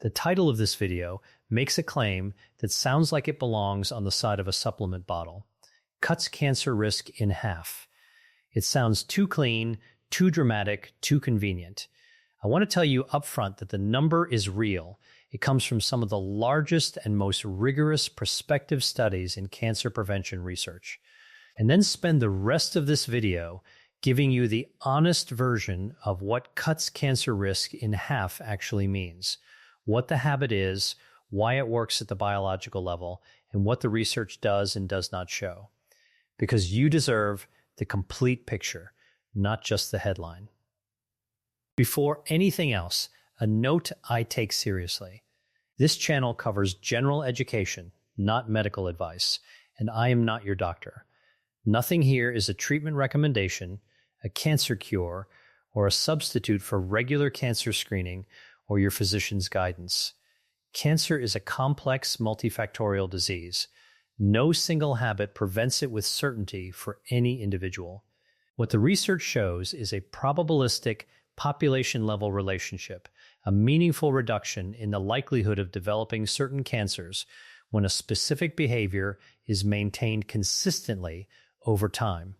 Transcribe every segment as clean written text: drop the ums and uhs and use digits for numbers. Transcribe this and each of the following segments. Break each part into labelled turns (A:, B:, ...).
A: The title of this video makes a claim that sounds like it belongs on the side of a supplement bottle. Cuts cancer risk in half. It sounds too clean, too dramatic, too convenient. I want to tell you upfront that the number is real. It comes from some of the largest and most rigorous prospective studies in cancer prevention research. And then spend the rest of this video giving you the honest version of what cuts cancer risk in half actually means, what the habit is, why it works at the biological level, and what the research does and does not show. Because you deserve the complete picture, not just the headline. Before anything else, a note I take seriously. This channel covers general education, not medical advice, and I am not your doctor. Nothing here is a treatment recommendation, a cancer cure, or a substitute for regular cancer screening or your physician's guidance. Cancer is a complex, multifactorial disease. No single habit prevents it with certainty for any individual. What the research shows is a probabilistic, population-level relationship, a meaningful reduction in the likelihood of developing certain cancers when a specific behavior is maintained consistently over time.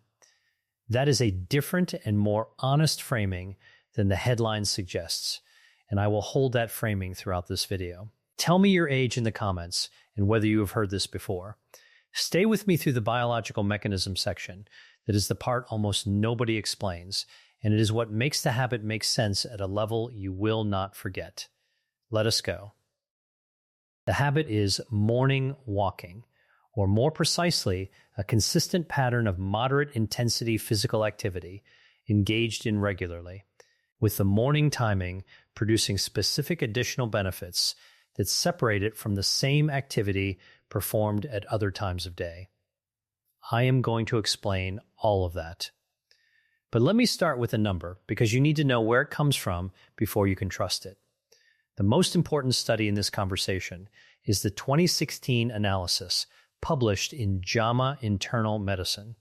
A: That is a different and more honest framing than the headline suggests, and I will hold that framing throughout this video. Tell me your age in the comments and whether you have heard this before. Stay with me through the biological mechanism section. That is the part almost nobody explains, and it is what makes the habit make sense at a level you will not forget. Let us go. The habit is morning walking, or more precisely, a consistent pattern of moderate intensity physical activity engaged in regularly, with the morning timing producing specific additional benefits that separate it from the same activity performed at other times of day. I am going to explain all of that. But let me start with a number, because you need to know where it comes from before you can trust it. The most important study in this conversation is the 2016 analysis published in JAMA Internal Medicine,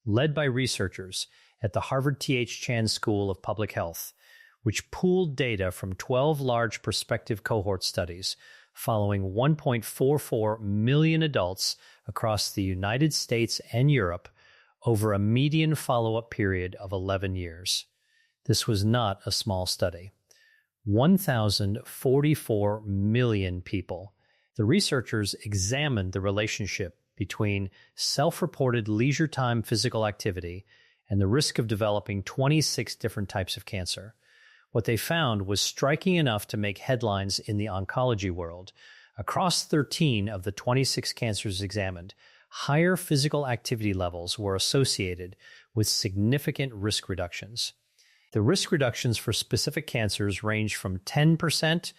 A: led by researchers at the Harvard T.H. Chan School of Public Health, which pooled data from 12 large prospective cohort studies following 1.44 million adults across the United States and Europe over a median follow-up period of 11 years. This was not a small study. 1,044 million people. The researchers examined the relationship between self-reported leisure time physical activity and the risk of developing 26 different types of cancer. What they found was striking enough to make headlines in the oncology world. Across 13 of the 26 cancers examined, higher physical activity levels were associated with significant risk reductions. The risk reductions for specific cancers range from 10%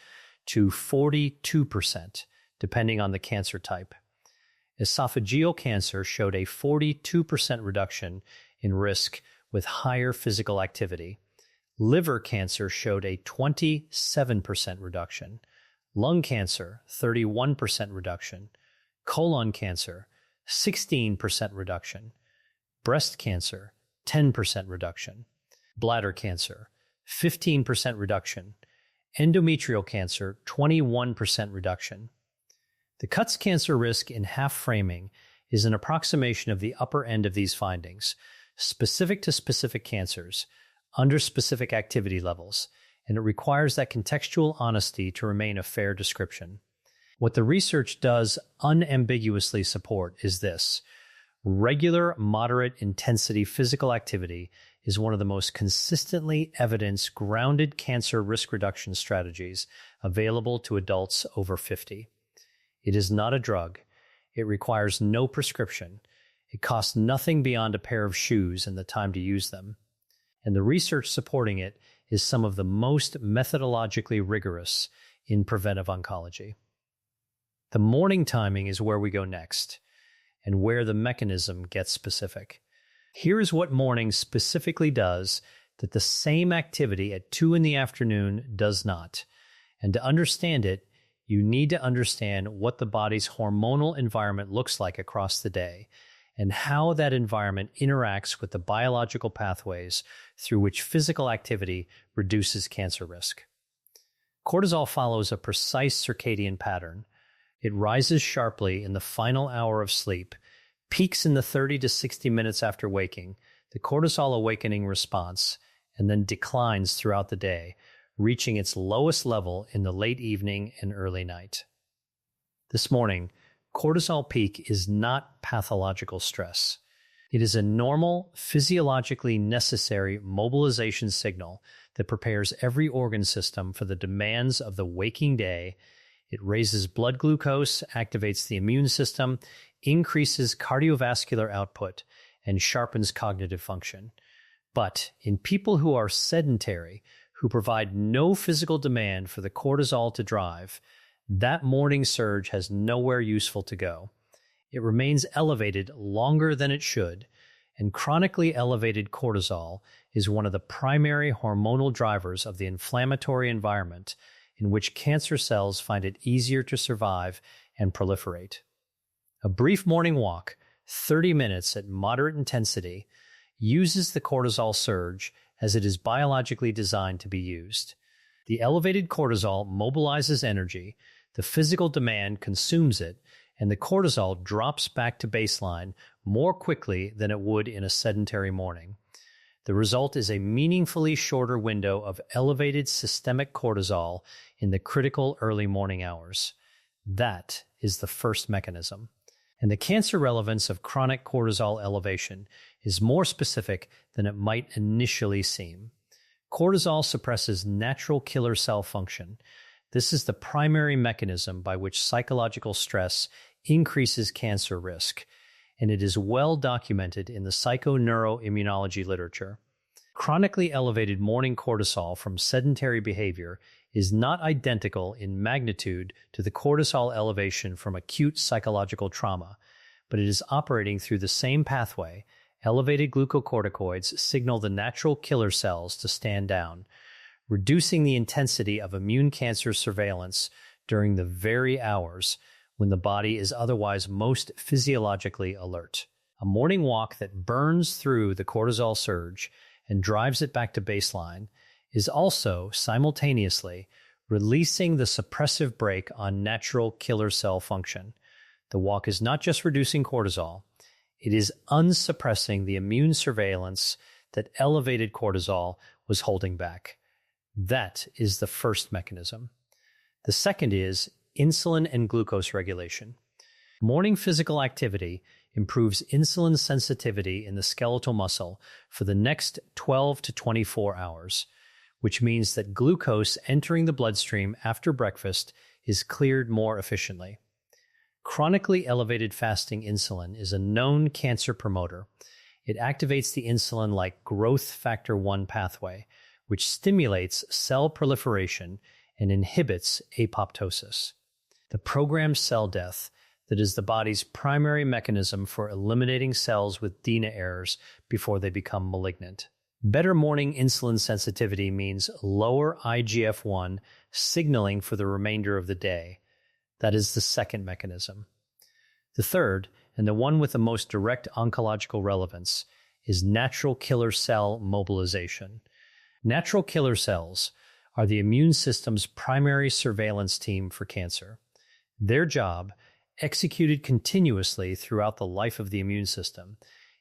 A: to 42%, depending on the cancer type. Esophageal cancer showed a 42% reduction in risk with higher physical activity. Liver cancer showed a 27% reduction. Lung cancer, 31% reduction. Colon cancer, 16% reduction. Breast cancer, 10% reduction. Bladder cancer, 15% reduction. Endometrial cancer, 21% reduction. The cuts cancer risk in half framing is an approximation of the upper end of these findings, specific to specific cancers, under specific activity levels, and it requires that contextual honesty to remain a fair description. What the research does unambiguously support is this: regular, moderate intensity physical activity is one of the most consistently evidence-grounded cancer risk reduction strategies available to adults over 50. It is not a drug. It requires no prescription. It costs nothing beyond a pair of shoes and the time to use them. And the research supporting it is some of the most methodologically rigorous in preventive oncology. The morning timing is where we go next, and where the mechanism gets specific. Here is what morning specifically does that the same activity at 2 in the afternoon does not. And to understand it, you need to understand what the body's hormonal environment looks like across the day, and how that environment interacts with the biological pathways through which physical activity reduces cancer risk. Cortisol follows a precise circadian pattern. It rises sharply in the final hour of sleep, peaks in the 30 to 60 minutes after waking, the cortisol awakening response, and then declines throughout the day, reaching its lowest level in the late evening and early night. This morning, cortisol peak is not pathological stress. It is a normal, physiologically necessary mobilization signal that prepares every organ system for the demands of the waking day. It raises blood glucose, activates the immune system, increases cardiovascular output, and sharpens cognitive function. But in people who are sedentary, who provide no physical demand for the cortisol to drive, that morning surge has nowhere useful to go. It remains elevated longer than it should, and chronically elevated cortisol is one of the primary hormonal drivers of the inflammatory environment in which cancer cells find it easier to survive and proliferate. A brief morning walk, 30 minutes at moderate intensity, uses the cortisol surge as it is biologically designed to be used. The elevated cortisol mobilizes energy, the physical demand consumes it, and the cortisol drops back to baseline more quickly than it would in a sedentary morning. The result is a meaningfully shorter window of elevated systemic cortisol in the critical early morning hours. That is the first mechanism. And the cancer relevance of chronic cortisol elevation is more specific than it might initially seem. Cortisol suppresses natural killer cell function. This is the primary mechanism by which psychological stress increases cancer risk, and it is well documented in the psychoneuroimmunology literature. Chronically elevated morning cortisol from sedentary behavior is not identical in magnitude to the cortisol elevation from acute psychological trauma, but it is operating through the same pathway. Elevated glucocorticoids signal the natural killer cells to stand down, reducing the intensity of immune cancer surveillance during the very hours when the body is otherwise most physiologically alert. A morning walk that burns through the cortisol surge and drives it back to baseline is also simultaneously releasing the suppressive brake on natural killer cell function. The walk is not just reducing cortisol, it is unsuppressing the immune surveillance that elevated cortisol was holding back. That is the first mechanism. The second is insulin and glucose regulation. Morning physical activity improves insulin sensitivity in the skeletal muscle for the next 12 to 24 hours, which means that glucose entering the bloodstream after breakfast is cleared more efficiently. Chronically elevated fasting insulin is a known cancer promoter. It activates the insulin-like growth factor 1 pathway, which stimulates cell proliferation and inhibits apoptosis, the programmed cell death that is the body's primary mechanism for eliminating cells with DNA errors before they become malignant. Better morning insulin sensitivity means lower IGF-1 signaling for the remainder of the day. That is the second mechanism. The third, and the one with the most direct oncological relevance, is natural killer cell mobilization. Natural killer cells are the immune system's primary surveillance team for cancer. Their job, executed continuously throughout the life of the immune system,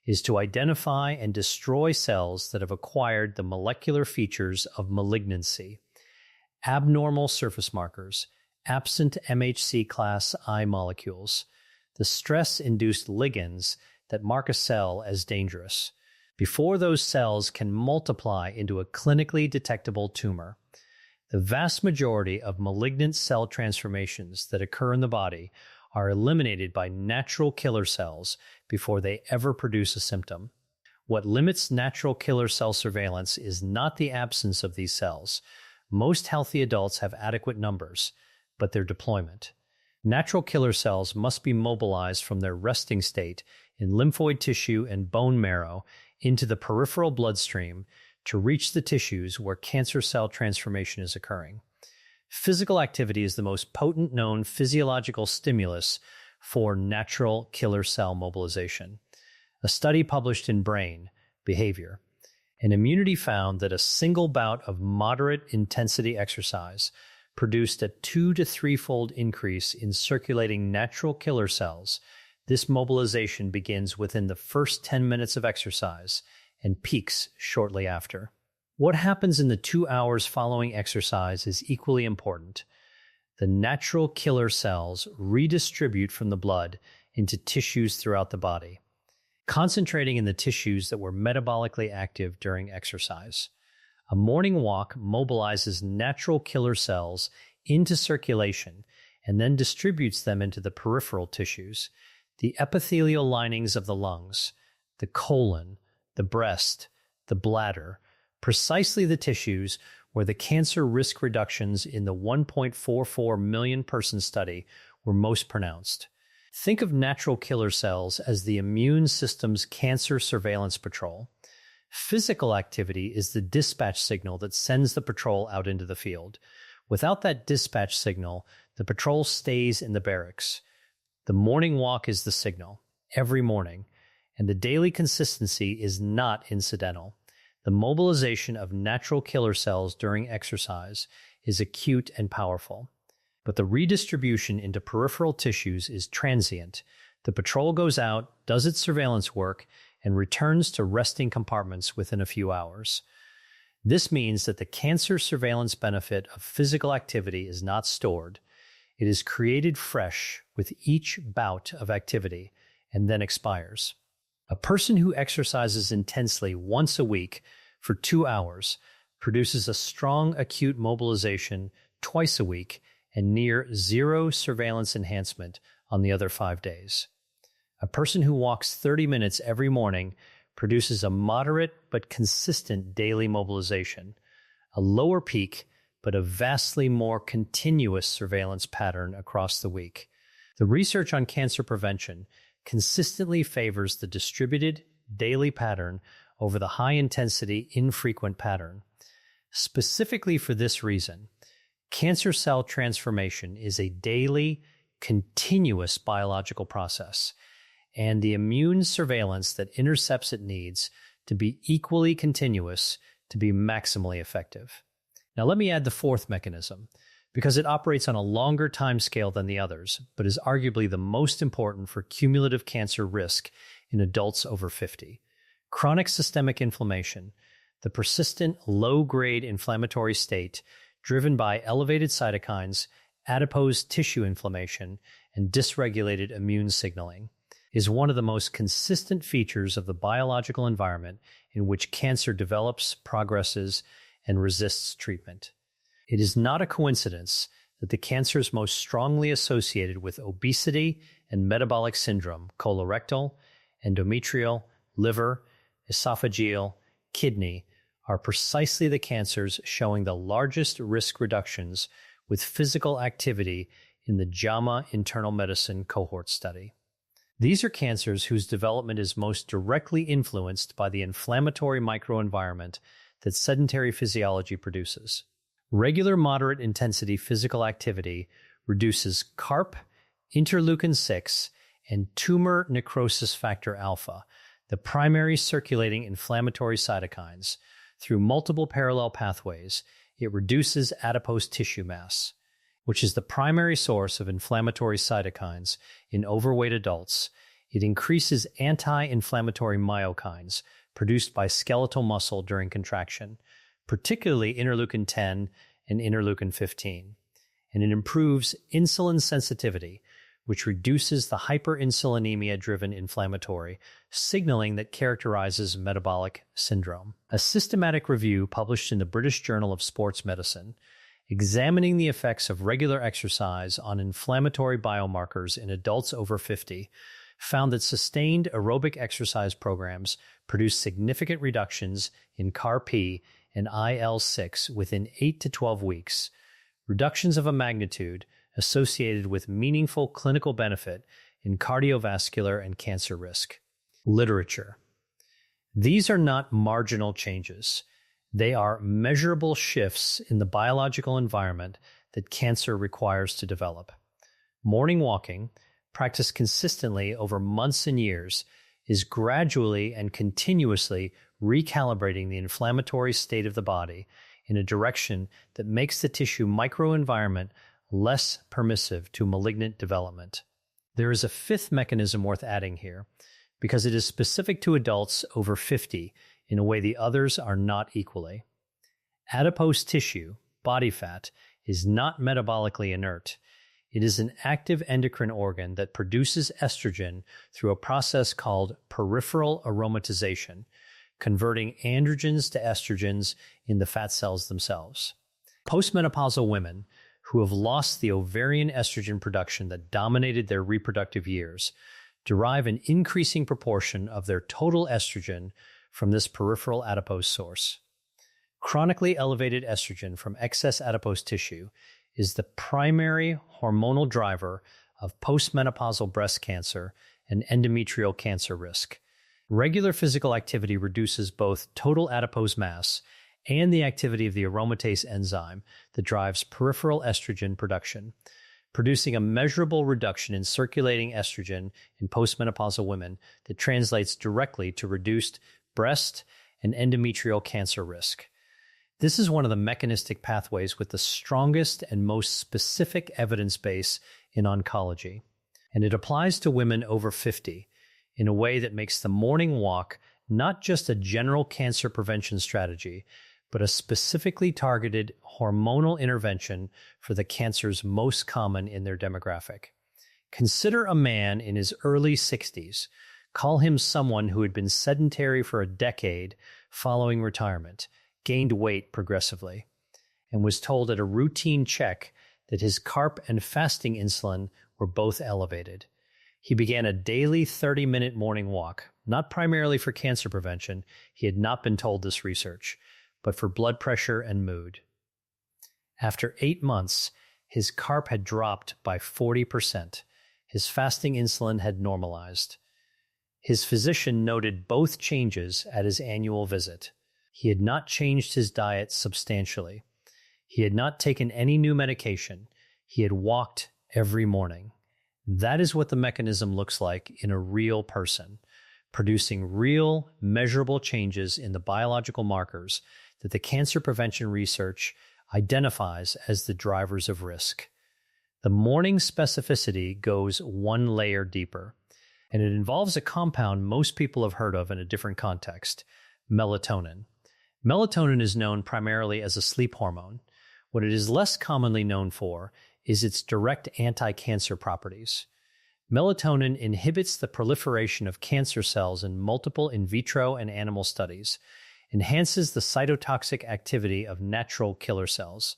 A: is to identify and destroy cells that have acquired the molecular features of malignancy, abnormal surface markers, absent MHC class I molecules, the stress-induced ligands that mark a cell as dangerous, before those cells can multiply into a clinically detectable tumor. The vast majority of malignant cell transformations that occur in the body are eliminated by natural killer cells before they ever produce a symptom. What limits natural killer cell surveillance is not the absence of these cells. Most healthy adults have adequate numbers, but their deployment. Natural killer cells must be mobilized from their resting state in lymphoid tissue and bone marrow into the peripheral bloodstream to reach the tissues where cancer cell transformation is occurring. Physical activity is the most potent known physiological stimulus for natural killer cell mobilization. A study published in Brain Behavior and Immunity found that a single bout of moderate intensity exercise produced a 2 to 3-fold increase in circulating natural killer cells. This mobilization begins within the first 10 minutes of exercise and peaks shortly after. What happens in the 2 hours following exercise is equally important. The natural killer cells redistribute from the blood into tissues throughout the body, concentrating in the tissues that were metabolically active during exercise. A morning walk mobilizes natural killer cells into circulation and then distributes them into the peripheral tissues, the epithelial linings of the lungs, the colon, the breast, the bladder, precisely the tissues where the cancer risk reductions in the 1.44 million person study were most pronounced. Think of natural killer cells as the immune system's cancer surveillance patrol. Physical activity is the dispatch signal that sends the patrol out into the field. Without that dispatch signal, the patrol stays in the barracks. The morning walk is the signal, every morning, and the daily consistency is not incidental. The mobilization of natural killer cells during exercise is acute and powerful. But the redistribution into peripheral tissues is transient. The patrol goes out, does its surveillance work, and returns to resting compartments within a few hours. This means that the cancer surveillance benefit of physical activity is not stored. It is created fresh with each bout of activity and then expires. A person who exercises intensely once a week for 2 hours produces a strong acute mobilization twice a week and near zero surveillance enhancement on the other 5 days. A person who walks 30 minutes every morning produces a moderate but consistent daily mobilization, a lower peak but a vastly more continuous surveillance pattern across the week. The research on cancer prevention consistently favors the distributed daily pattern over the high-intensity, infrequent pattern. Specifically for this reason, cancer cell transformation is a daily, continuous biological process, and the immune surveillance that intercepts it needs to be equally continuous to be maximally effective. Now let me add the fourth mechanism, because it operates on a longer time scale than the others, but is arguably the most important for cumulative cancer risk in adults over 50. Chronic systemic inflammation, the persistent low-grade inflammatory state driven by elevated cytokines, adipose tissue inflammation, and dysregulated immune signaling, is one of the most consistent features of the biological environment in which cancer develops, progresses, and resists treatment. It is not a coincidence that the cancers most strongly associated with obesity and metabolic syndrome, colorectal, endometrial, liver, esophageal, kidney, are precisely the cancers showing the largest risk reductions with physical activity in the JAMA Internal Medicine cohort study. These are cancers whose development is most directly influenced by the inflammatory microenvironment that sedentary physiology produces. Regular moderate intensity physical activity reduces CARP, interleukin-6, and tumor necrosis factor alpha, the primary circulating inflammatory cytokines. Through multiple parallel pathways, it reduces adipose tissue mass, which is the primary source of inflammatory cytokines in overweight adults. It increases anti-inflammatory myokines produced by skeletal muscle during contraction, particularly interleukin-10 and interleukin-15. And it improves insulin sensitivity, which reduces the hyperinsulinemia-driven inflammatory signaling that characterizes metabolic syndrome. A systematic review published in the British Journal of Sports Medicine, examining the effects of regular exercise on inflammatory biomarkers in adults over 50, found that sustained aerobic exercise programs produce significant reductions in CAR-P and IL-6 within 8 to 12 weeks, reductions of a magnitude associated with meaningful clinical benefit in cardiovascular and cancer risk. Literature. These are not marginal changes. They are measurable shifts in the biological environment that cancer requires to develop. Morning walking, practiced consistently over months and years, is gradually and continuously recalibrating the inflammatory state of the body in a direction that makes the tissue microenvironment less permissive to malignant development. There is a fifth mechanism worth adding here, because it is specific to adults over 50 in a way the others are not equally. Adipose tissue, body fat, is not metabolically inert. It is an active endocrine organ that produces estrogen through a process called peripheral aromatization, converting androgens to estrogens in the fat cells themselves. Postmenopausal women who have lost the ovarian estrogen production that dominated their reproductive years derive an increasing proportion of their total estrogen from this peripheral adipose source. Chronically elevated estrogen from excess adipose tissue is the primary hormonal driver of postmenopausal breast cancer and endometrial cancer risk. Regular physical activity reduces both total adipose mass and the activity of the aromatase enzyme that drives peripheral estrogen production, producing a measurable reduction in circulating estrogen in postmenopausal women that translates directly to reduced breast and endometrial cancer risk. This is one of the mechanistic pathways with the strongest and most specific evidence base in oncology, and it applies to women over 50 in a way that makes the morning walk not just a general cancer prevention strategy, but a specifically targeted hormonal intervention for the cancers most common in their demographic. Consider a man in his early 60s. Call him someone who had been sedentary for a decade following retirement, gained weight progressively, and was told at a routine check that his CARP and fasting insulin were both elevated. He began a daily 30-minute morning walk, not primarily for cancer prevention. He had not been told this research, but for blood pressure and mood. After 8 months, his CARP had dropped by 40%. His fasting insulin had normalized. His physician noted both changes at his annual visit. He had not changed his diet substantially. He had not taken any new medication. He had walked every morning. That is what the mechanism looks like in a real person, producing real, measurable changes in the biological markers that the cancer prevention research identifies as the drivers of risk. The morning specificity goes one layer deeper, and it involves a compound most people have heard of in a different context, melatonin. Melatonin is known primarily as a sleep hormone. What it is less commonly known for is its direct anti-cancer properties. Melatonin inhibits the proliferation of cancer cells in multiple in vitro and animal studies, enhances the cytotoxic activity of natural killer cells,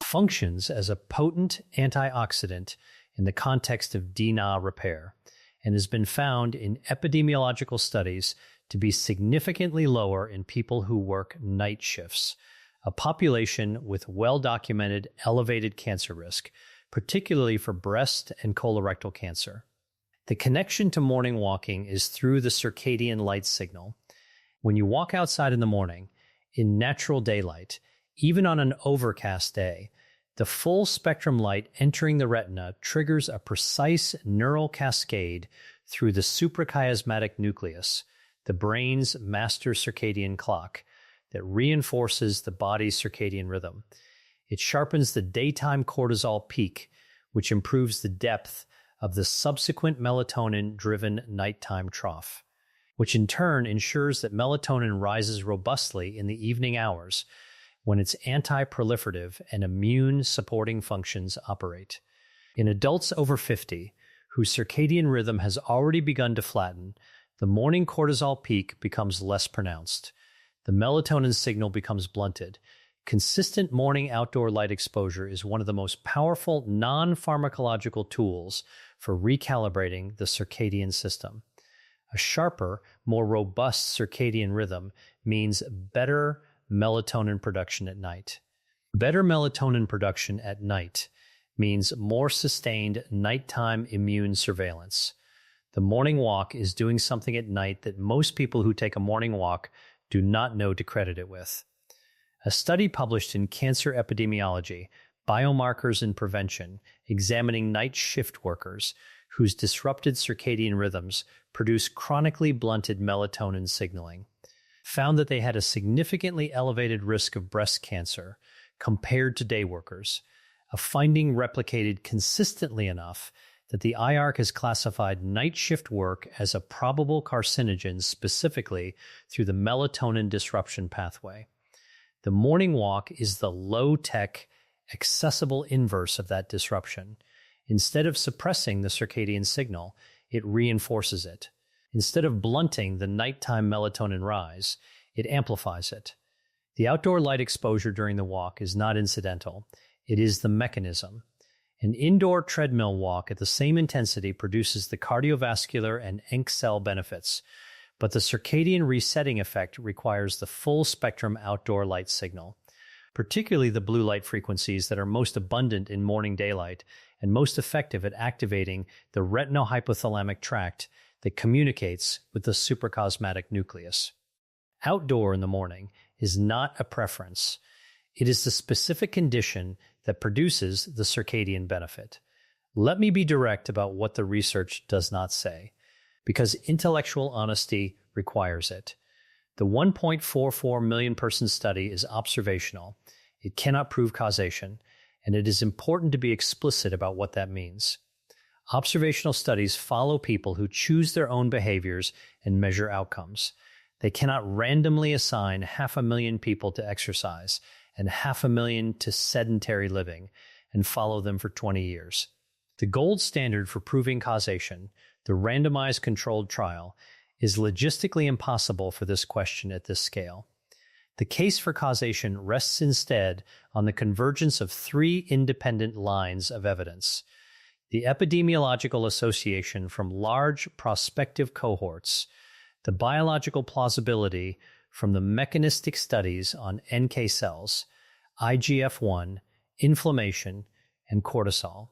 A: functions as a potent antioxidant in the context of DNA repair, and has been found in epidemiological studies to be significantly lower in people who work night shifts, a population with well-documented elevated cancer risk, particularly for breast and colorectal cancer. The connection to morning walking is through the circadian light signal. When you walk outside in the morning, in natural daylight, even on an overcast day, the full spectrum light entering the retina triggers a precise neural cascade through the suprachiasmatic nucleus, the brain's master circadian clock, that reinforces the body's circadian rhythm. It sharpens the daytime cortisol peak, which improves the depth of the subsequent melatonin-driven nighttime trough, which in turn ensures that melatonin rises robustly in the evening hours when its anti-proliferative and immune-supporting functions operate. In adults over 50, whose circadian rhythm has already begun to flatten, the morning cortisol peak becomes less pronounced. The melatonin signal becomes blunted. Consistent morning outdoor light exposure is one of the most powerful non-pharmacological tools for recalibrating the circadian system. A sharper, more robust circadian rhythm means better melatonin production at night. Better melatonin production at night means more sustained nighttime immune surveillance. The morning walk is doing something at night that most people who take a morning walk do not know to credit it with. A study published in Cancer Epidemiology, Biomarkers and Prevention, examining night shift workers whose disrupted circadian rhythms produce chronically blunted melatonin signaling, found that they had a significantly elevated risk of breast cancer compared to day workers, a finding replicated consistently enough that the IARC has classified night shift work as a probable carcinogen specifically through the melatonin disruption pathway. The morning walk is the low-tech, accessible inverse of that disruption. Instead of suppressing the circadian signal, it reinforces it. Instead of blunting the nighttime melatonin rise, it amplifies it. The outdoor light exposure during the walk is not incidental. It is the mechanism. An indoor treadmill walk at the same intensity produces the cardiovascular and ENK cell benefits, but the circadian resetting effect requires the full-spectrum outdoor light signal, particularly the blue light frequencies that are most abundant in morning daylight and most effective at activating the retinohypothalamic tract that communicates with the suprachiasmatic nucleus. Outdoor in the morning is not a preference. It is the specific condition that produces the circadian benefit. Let me be direct about what the research does not say, because intellectual honesty requires it. The 1.44 million person study is observational. It cannot prove causation, and it is important to be explicit about what that means. Observational studies follow people who choose their own behaviors and measure outcomes. They cannot randomly assign 500,000 people to exercise and 500,000 to sedentary living and follow them for 20 years. The gold standard for proving causation, the randomized controlled trial, is logistically impossible for this question at this scale. The case for causation rests instead on the convergence of three independent lines of evidence: the epidemiological association from large prospective cohorts, the biological plausibility from the mechanistic studies on NK cells, IGF-1, inflammation, and cortisol,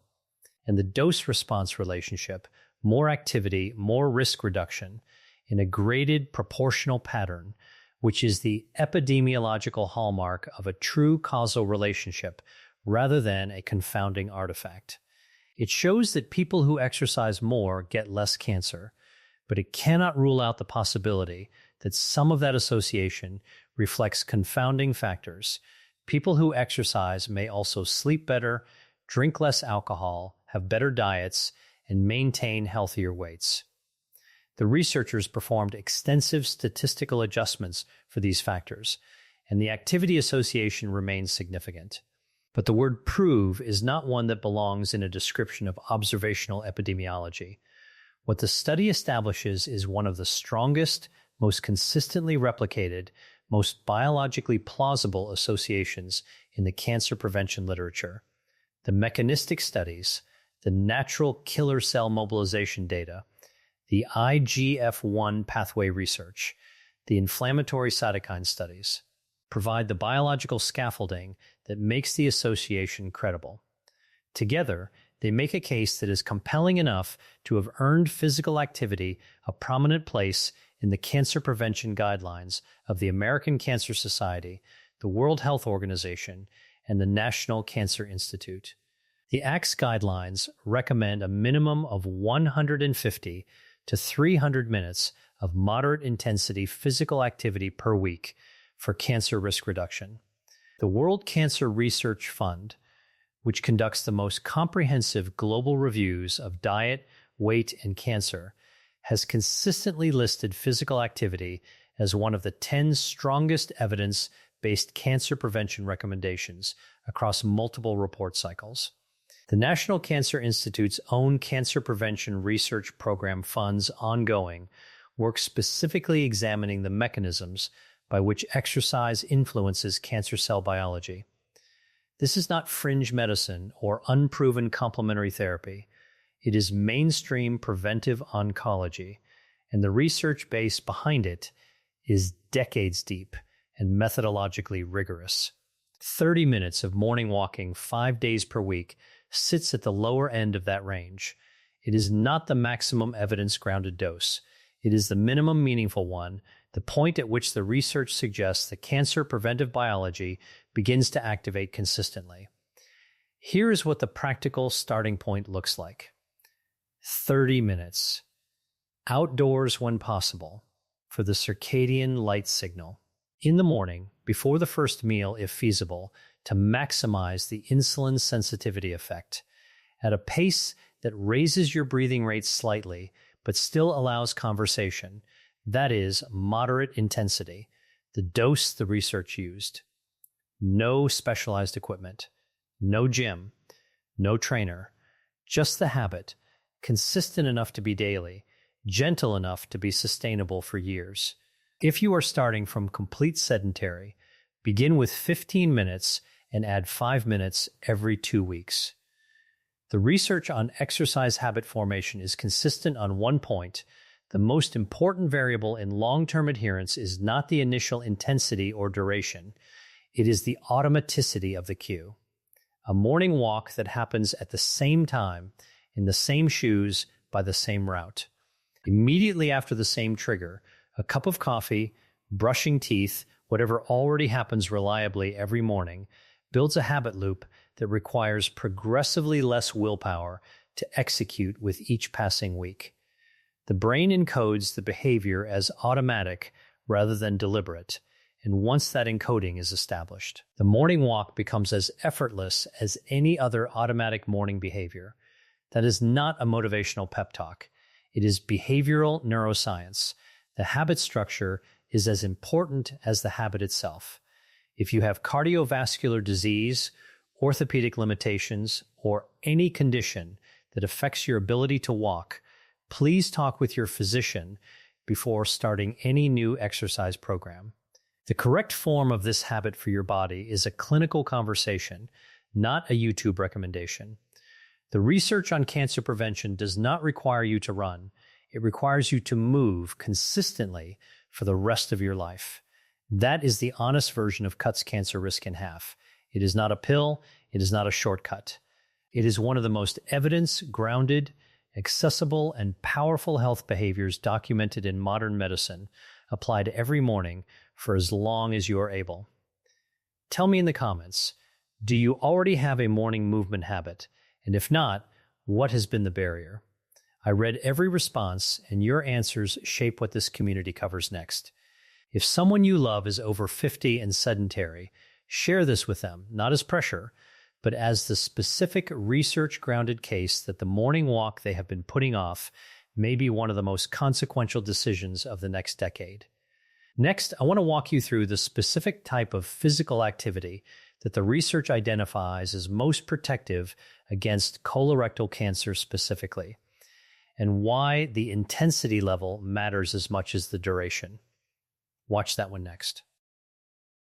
A: and the dose-response relationship, more activity, more risk reduction, in a graded proportional pattern, which is the epidemiological hallmark of a true causal relationship rather than a confounding artifact. It shows that people who exercise more get less cancer, but it cannot rule out the possibility that some of that association reflects confounding factors. People who exercise may also sleep better, drink less alcohol, have better diets, and maintain healthier weights. The researchers performed extensive statistical adjustments for these factors, and the activity association remains significant. But the word prove is not one that belongs in a description of observational epidemiology. What the study establishes is one of the strongest, most consistently replicated, most biologically plausible associations in the cancer prevention literature. The mechanistic studies, the natural killer cell mobilization data, the IGF-1 pathway research, the inflammatory cytokine studies, provide the biological scaffolding that makes the association credible. Together, they make a case that is compelling enough to have earned physical activity a prominent place in the cancer prevention guidelines of the American Cancer Society, the World Health Organization, and the National Cancer Institute. The ACTS guidelines recommend a minimum of 150 to 300 minutes of moderate intensity physical activity per week for cancer risk reduction. The World Cancer Research Fund, which conducts the most comprehensive global reviews of diet, weight, and cancer, has consistently listed physical activity as one of the 10 strongest evidence-based cancer prevention recommendations across multiple report cycles. The National Cancer Institute's own cancer prevention research program funds ongoing work specifically examining the mechanisms by which exercise influences cancer cell biology. This is not fringe medicine or unproven complementary therapy. It is mainstream preventive oncology, and the research base behind it is decades deep and methodologically rigorous. 30 minutes of morning walking 5 days per week sits at the lower end of that range. It is not the maximum evidence-grounded dose. It is the minimum meaningful one, the point at which the research suggests that cancer preventive biology begins to activate consistently. Here is what the practical starting point looks like. 30 minutes. Outdoors when possible. for the circadian light signal. In the morning, before the first meal if feasible, to maximize the insulin sensitivity effect at a pace that raises your breathing rate slightly but still allows conversation. That is moderate intensity, the dose the research used. No specialized equipment, no gym, no trainer, just the habit, consistent enough to be daily, gentle enough to be sustainable for years. If you are starting from complete sedentary, begin with 15 minutes and add 5 minutes every 2 weeks. The research on exercise habit formation is consistent on one point. The most important variable in long-term adherence is not the initial intensity or duration. It is the automaticity of the cue. A morning walk that happens at the same time, in the same shoes, by the same route. Immediately after the same trigger, a cup of coffee, brushing teeth, whatever already happens reliably every morning, builds a habit loop that requires progressively less willpower to execute with each passing week. The brain encodes the behavior as automatic rather than deliberate, and once that encoding is established, the morning walk becomes as effortless as any other automatic morning behavior. That is not a motivational pep talk. It is behavioral neuroscience. The habit structure is as important as the habit itself. If you have cardiovascular disease, orthopedic limitations, or any condition that affects your ability to walk, please talk with your physician before starting any new exercise program. The correct form of this habit for your body is a clinical conversation, not a YouTube recommendation. The research on cancer prevention does not require you to run. It requires you to move consistently for the rest of your life. That is the honest version of cuts cancer risk in half. It is not a pill. It is not a shortcut. It is one of the most evidence-grounded, accessible, and powerful health behaviors documented in modern medicine, applied every morning for as long as you are able. Tell me in the comments, do you already have a morning movement habit? And if not, what has been the barrier? I read every response, and your answers shape what this community covers next. If someone you love is over 50 and sedentary, share this with them, not as pressure, but as the specific research-grounded case that the morning walk they have been putting off may be one of the most consequential decisions of the next decade. Next, I want to walk you through the specific type of physical activity that the research identifies as most protective against colorectal cancer specifically, and why the intensity level matters as much as the duration. Watch that one next.